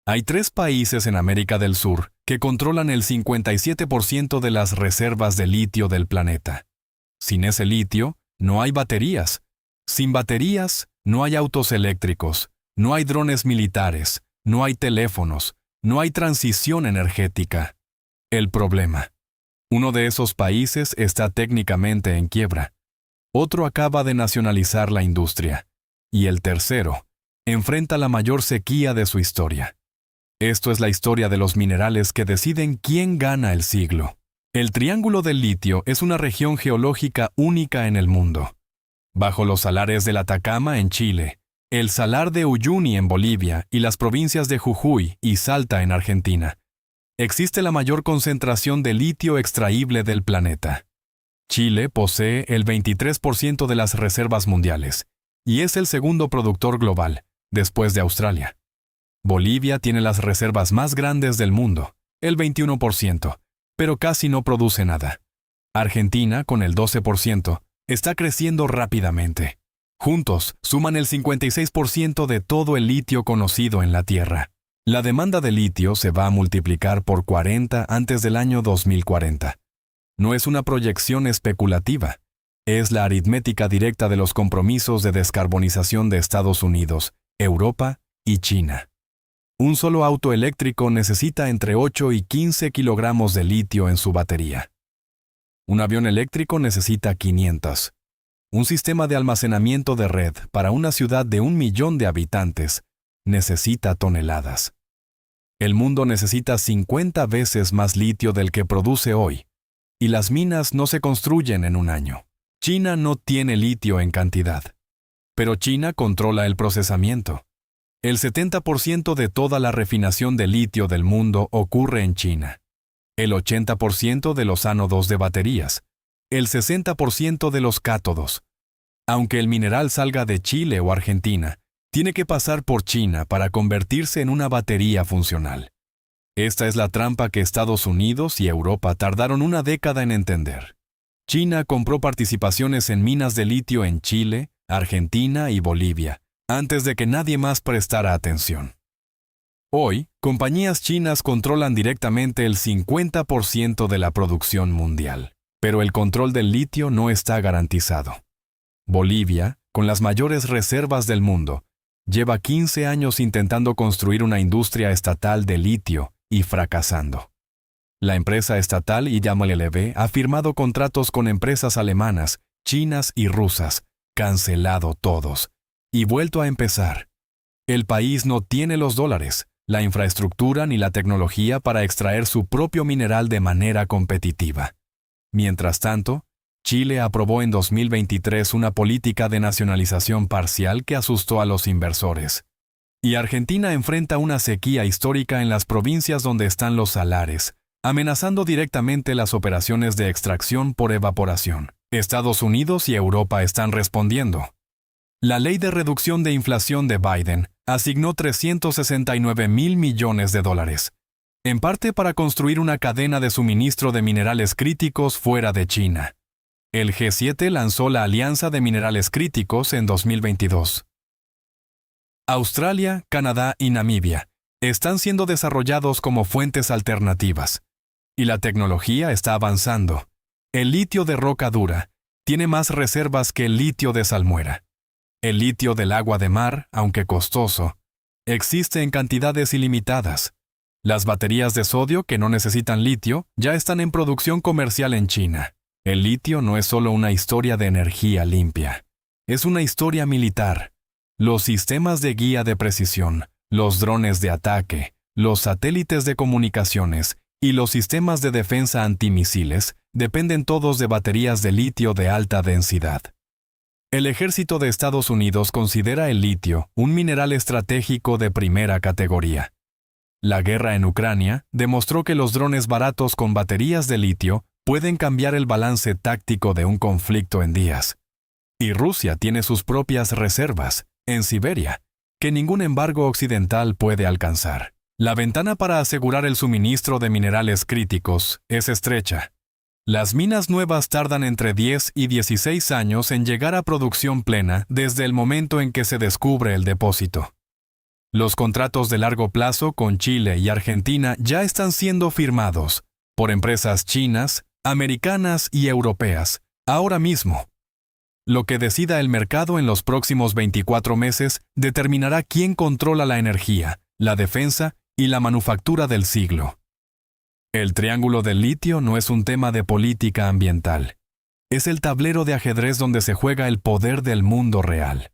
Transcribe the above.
Hay 3 países en América del Sur que controlan el 57% de las reservas de litio del planeta. Sin ese litio, no hay baterías. Sin baterías, no hay autos eléctricos, no hay drones militares, no hay teléfonos, no hay transición energética. El problema. Uno de esos países está técnicamente en quiebra. Otro acaba de nacionalizar la industria. Y el tercero enfrenta la mayor sequía de su historia. Esto es la historia de los minerales que deciden quién gana el siglo. El Triángulo del Litio es una región geológica única en el mundo. Bajo los salares del Atacama en Chile, el salar de Uyuni en Bolivia y las provincias de Jujuy y Salta en Argentina, existe la mayor concentración de litio extraíble del planeta. Chile posee el 23% de las reservas mundiales y es el segundo productor global, después de Australia. Bolivia tiene las reservas más grandes del mundo, el 21%, pero casi no produce nada. Argentina, con el 12%, está creciendo rápidamente. Juntos, suman el 56% de todo el litio conocido en la Tierra. La demanda de litio se va a multiplicar por 40 antes del año 2040. No es una proyección especulativa, es la aritmética directa de los compromisos de descarbonización de Estados Unidos, Europa y China. Un solo auto eléctrico necesita entre 8 y 15 kilogramos de litio en su batería. Un avión eléctrico necesita 500. Un sistema de almacenamiento de red para una ciudad de 1 millón de habitantes necesita toneladas. El mundo necesita 50 veces más litio del que produce hoy, y las minas no se construyen en un año. China no tiene litio en cantidad, pero China controla el procesamiento. El 70% de toda la refinación de litio del mundo ocurre en China. El 80% de los ánodos de baterías. El 60% de los cátodos. Aunque el mineral salga de Chile o Argentina, tiene que pasar por China para convertirse en una batería funcional. Esta es la trampa que Estados Unidos y Europa tardaron una década en entender. China compró participaciones en minas de litio en Chile, Argentina y Bolivia, antes de que nadie más prestara atención. Hoy, compañías chinas controlan directamente el 50% de la producción mundial, pero el control del litio no está garantizado. Bolivia, con las mayores reservas del mundo, lleva 15 años intentando construir una industria estatal de litio y fracasando. La empresa estatal YMLV ha firmado contratos con empresas alemanas, chinas y rusas, cancelado todos, y vuelto a empezar. El país no tiene los dólares, la infraestructura ni la tecnología para extraer su propio mineral de manera competitiva. Mientras tanto, Chile aprobó en 2023 una política de nacionalización parcial que asustó a los inversores. Y Argentina enfrenta una sequía histórica en las provincias donde están los salares, amenazando directamente las operaciones de extracción por evaporación. Estados Unidos y Europa están respondiendo. La Ley de Reducción de Inflación de Biden asignó $369 mil millones, en parte para construir una cadena de suministro de minerales críticos fuera de China. El G7 lanzó la Alianza de Minerales Críticos en 2022. Australia, Canadá y Namibia están siendo desarrollados como fuentes alternativas. Y la tecnología está avanzando. El litio de roca dura tiene más reservas que el litio de salmuera. El litio del agua de mar, aunque costoso, existe en cantidades ilimitadas. Las baterías de sodio que no necesitan litio ya están en producción comercial en China. El litio no es solo una historia de energía limpia. Es una historia militar. Los sistemas de guía de precisión, los drones de ataque, los satélites de comunicaciones y los sistemas de defensa antimisiles dependen todos de baterías de litio de alta densidad. El ejército de Estados Unidos considera el litio un mineral estratégico de primera categoría. La guerra en Ucrania demostró que los drones baratos con baterías de litio pueden cambiar el balance táctico de un conflicto en días. Y Rusia tiene sus propias reservas, en Siberia, que ningún embargo occidental puede alcanzar. La ventana para asegurar el suministro de minerales críticos es estrecha. Las minas nuevas tardan entre 10 y 16 años en llegar a producción plena desde el momento en que se descubre el depósito. Los contratos de largo plazo con Chile y Argentina ya están siendo firmados por empresas chinas, americanas y europeas, ahora mismo. Lo que decida el mercado en los próximos 24 meses determinará quién controla la energía, la defensa y la manufactura del siglo. El triángulo del litio no es un tema de política ambiental. Es el tablero de ajedrez donde se juega el poder del mundo real.